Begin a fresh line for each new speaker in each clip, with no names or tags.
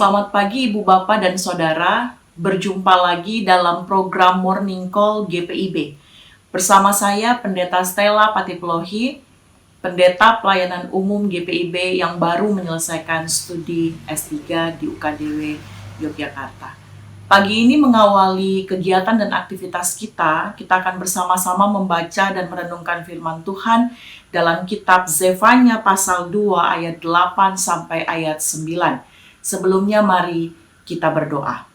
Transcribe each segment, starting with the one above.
Selamat pagi Ibu Bapak dan Saudara, berjumpa lagi dalam program Morning Call GPIB. Bersama saya Pendeta Stella Patiplohi, Pendeta Pelayanan Umum GPIB yang baru menyelesaikan studi S3 di UKDW Yogyakarta. Pagi ini mengawali kegiatan dan aktivitas kita akan bersama-sama membaca dan merenungkan firman Tuhan dalam kitab Zefanya pasal 2 ayat 8 sampai ayat 9. Sebelumnya mari kita berdoa.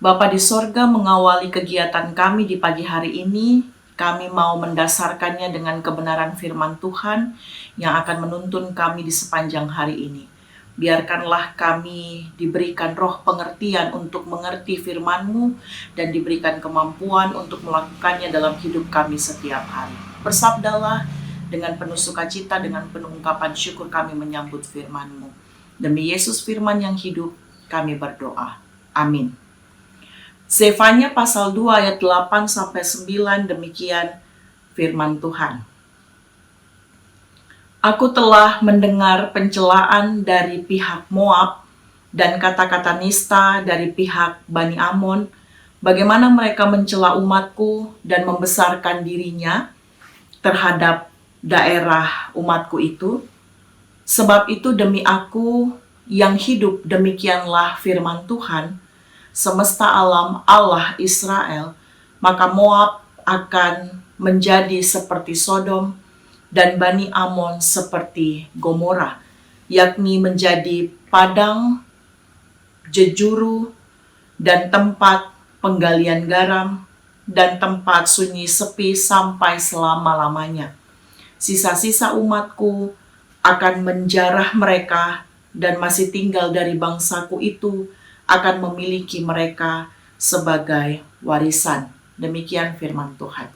Bapa di sorga, mengawali kegiatan kami di pagi hari ini, kami mau mendasarkannya dengan kebenaran firman Tuhan yang akan menuntun kami di sepanjang hari ini. Biarkanlah kami diberikan roh pengertian untuk mengerti firman-Mu dan diberikan kemampuan untuk melakukannya dalam hidup kami setiap hari. Bersabdalah dengan penuh sukacita, dengan penuh ungkapan syukur kami menyambut firman-Mu. Demi Yesus firman yang hidup, kami berdoa. Amin. Zefanya pasal 2 ayat 8 sampai 9, demikian firman Tuhan. Aku telah mendengar pencelaan dari pihak Moab dan kata-kata nista dari pihak Bani Amon, bagaimana mereka mencela umatku dan membesarkan dirinya terhadap daerah umatku itu. Sebab itu demi aku yang hidup, demikianlah firman Tuhan, semesta alam Allah Israel, maka Moab akan menjadi seperti Sodom dan Bani Amon seperti Gomora, yakni menjadi padang, jejuru, dan tempat penggalian garam, dan tempat sunyi sepi sampai selama-lamanya. Sisa-sisa umatku akan menjarah mereka, dan masih tinggal dari bangsaku itu akan memiliki mereka sebagai warisan. Demikian firman Tuhan.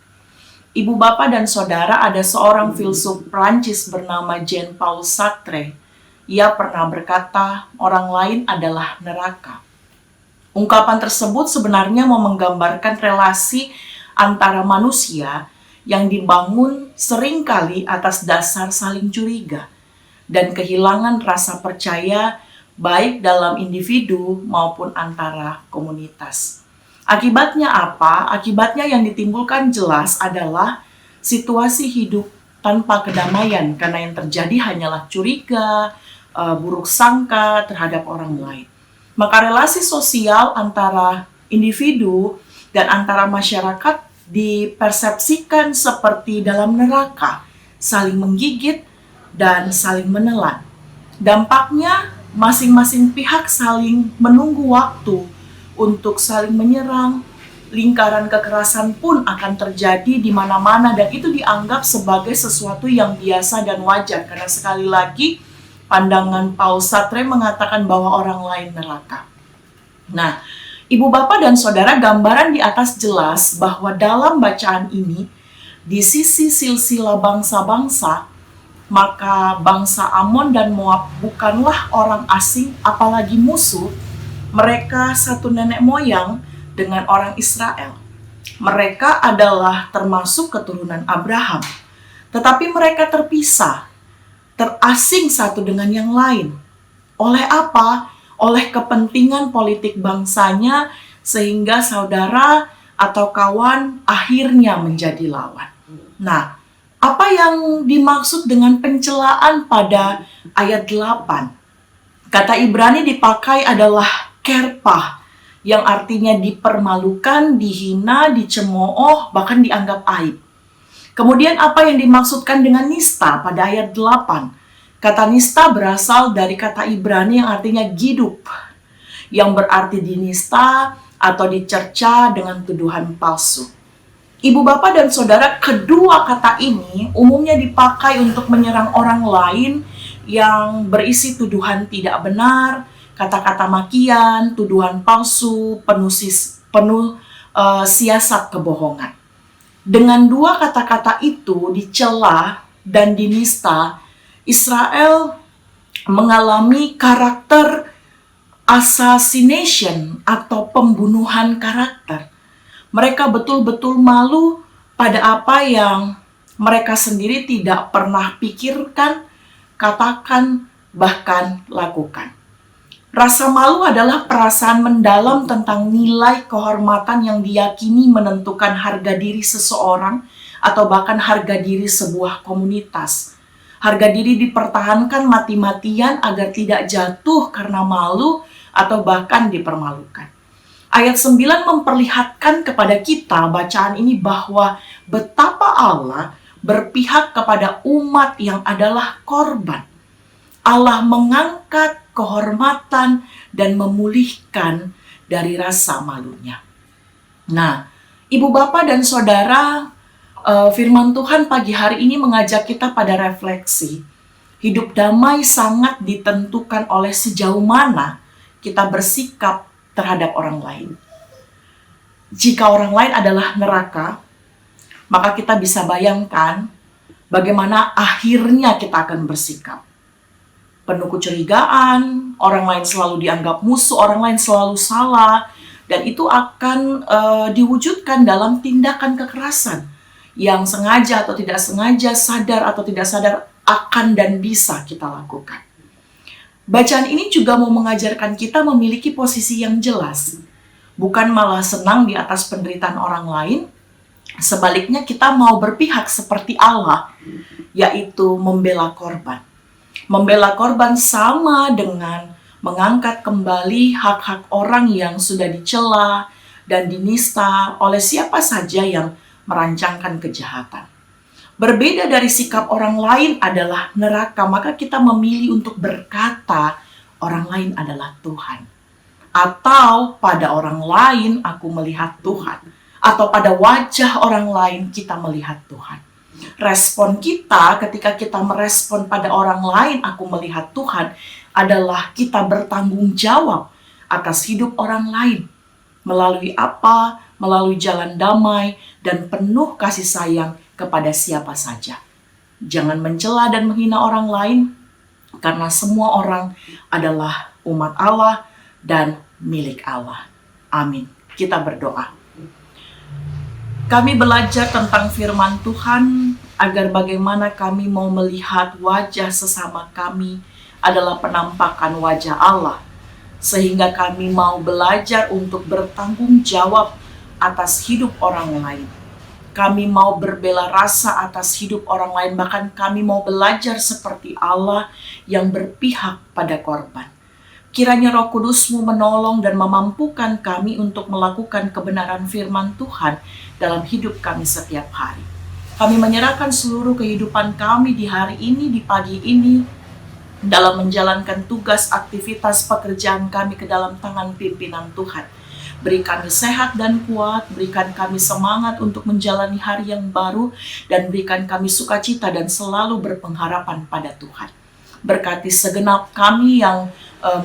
Ibu Bapak dan Saudara, ada seorang filsuf Prancis bernama Jean-Paul Sartre. Ia pernah berkata, orang lain adalah neraka. Ungkapan tersebut sebenarnya mau menggambarkan relasi antara manusia yang dibangun seringkali atas dasar saling curiga dan kehilangan rasa percaya baik dalam individu maupun antara komunitas. Akibatnya apa? Akibatnya yang ditimbulkan jelas adalah situasi hidup tanpa kedamaian karena yang terjadi hanyalah curiga, buruk sangka terhadap orang lain. Maka relasi sosial antara individu dan antara masyarakat dipersepsikan seperti dalam neraka, saling menggigit dan saling menelan. Dampaknya masing-masing pihak saling menunggu waktu untuk saling menyerang. Lingkaran kekerasan pun akan terjadi di mana-mana dan itu dianggap sebagai sesuatu yang biasa dan wajar karena sekali lagi pandangan Paul Sartre mengatakan bahwa orang lain neraka. Nah, Ibu Bapak dan Saudara, gambaran di atas jelas bahwa dalam bacaan ini di sisi silsilah bangsa-bangsa, maka bangsa Amon dan Moab bukanlah orang asing, apalagi musuh. Mereka satu nenek moyang dengan orang Israel. Mereka adalah termasuk keturunan Abraham. Tetapi mereka terpisah, terasing satu dengan yang lain. Oleh apa? Oleh kepentingan politik bangsanya, sehingga saudara atau kawan akhirnya menjadi lawan. Nah, apa yang dimaksud dengan pencelaan pada ayat 8? Kata Ibrani dipakai adalah kerpah, yang artinya dipermalukan, dihina, dicemooh, bahkan dianggap aib. Kemudian apa yang dimaksudkan dengan nista pada ayat 8? Kata nista berasal dari kata Ibrani yang artinya gidup, yang berarti dinista atau dicerca dengan tuduhan palsu. Ibu Bapak dan Saudara, kedua kata ini umumnya dipakai untuk menyerang orang lain yang berisi tuduhan tidak benar, kata-kata makian, tuduhan palsu, penuh siasat kebohongan. Dengan dua kata-kata itu dicela dan dinista, Israel mengalami karakter assassination atau pembunuhan karakter. Mereka betul-betul malu pada apa yang mereka sendiri tidak pernah pikirkan, katakan, bahkan lakukan. Rasa malu adalah perasaan mendalam tentang nilai kehormatan yang diyakini menentukan harga diri seseorang atau bahkan harga diri sebuah komunitas. Harga diri dipertahankan mati-matian agar tidak jatuh karena malu atau bahkan dipermalukan. Ayat 9 memperlihatkan kepada kita bacaan ini bahwa betapa Allah berpihak kepada umat yang adalah korban. Allah mengangkat kehormatan dan memulihkan dari rasa malunya. Nah, Ibu Bapak dan Saudara, firman Tuhan pagi hari ini mengajak kita pada refleksi. Hidup damai sangat ditentukan oleh sejauh mana kita bersikap terhadap orang lain. Jika orang lain adalah neraka, maka kita bisa bayangkan bagaimana akhirnya kita akan bersikap. Penuh kecurigaan, orang lain selalu dianggap musuh, orang lain selalu salah, dan itu akan diwujudkan dalam tindakan kekerasan yang sengaja atau tidak sengaja, sadar atau tidak sadar akan dan bisa kita lakukan. Bacaan ini juga mau mengajarkan kita memiliki posisi yang jelas, bukan malah senang di atas penderitaan orang lain. Sebaliknya kita mau berpihak seperti Allah, yaitu membela korban. Membela korban sama dengan mengangkat kembali hak-hak orang yang sudah dicela dan dinista oleh siapa saja yang merancangkan kejahatan. Berbeda dari sikap orang lain adalah neraka, maka kita memilih untuk berkata orang lain adalah Tuhan. Atau pada orang lain aku melihat Tuhan. Atau pada wajah orang lain kita melihat Tuhan. Respon kita ketika kita merespon pada orang lain aku melihat Tuhan adalah kita bertanggung jawab atas hidup orang lain. Melalui apa? Melalui jalan damai dan penuh kasih sayang kepada siapa saja. Jangan mencela dan menghina orang lain, karena semua orang adalah umat Allah dan milik Allah. Amin. Kita berdoa. Kami belajar tentang firman Tuhan agar bagaimana kami mau melihat wajah sesama kami adalah penampakan wajah Allah. Sehingga kami mau belajar untuk bertanggung jawab atas hidup orang lain. Kami mau berbela rasa atas hidup orang lain, bahkan kami mau belajar seperti Allah yang berpihak pada korban. Kiranya Roh Kudus-Mu menolong dan memampukan kami untuk melakukan kebenaran firman Tuhan dalam hidup kami setiap hari. Kami menyerahkan seluruh kehidupan kami di hari ini, di pagi ini, dalam menjalankan tugas, aktivitas, pekerjaan kami ke dalam tangan pimpinan Tuhan. Beri kami sehat dan kuat, berikan kami semangat untuk menjalani hari yang baru, dan berikan kami sukacita dan selalu berpengharapan pada Tuhan. Berkati segenap kami yang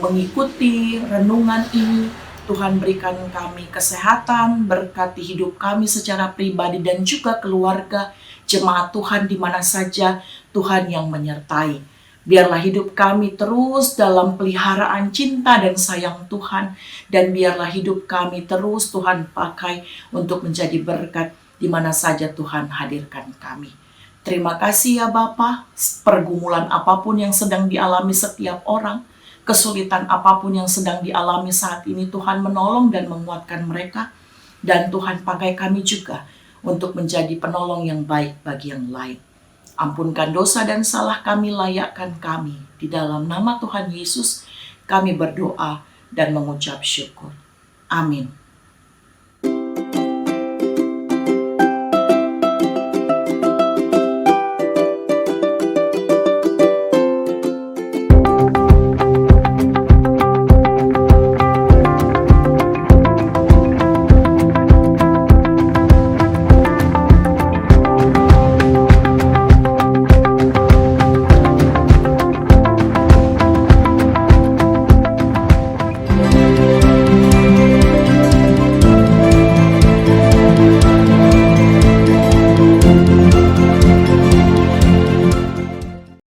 mengikuti renungan ini. Tuhan berikan kami kesehatan, berkati hidup kami secara pribadi dan juga keluarga, jemaat Tuhan di mana saja Tuhan yang menyertai. Biarlah hidup kami terus dalam peliharaan cinta dan sayang Tuhan. Dan biarlah hidup kami terus Tuhan pakai untuk menjadi berkat di mana saja Tuhan hadirkan kami. Terima kasih ya Bapa. Pergumulan apapun yang sedang dialami setiap orang, kesulitan apapun yang sedang dialami saat ini, Tuhan menolong dan menguatkan mereka. Dan Tuhan pakai kami juga untuk menjadi penolong yang baik bagi yang lain. Ampunkan dosa dan salah kami, layakkan kami. Di dalam nama Tuhan Yesus, kami berdoa dan mengucap syukur. Amin.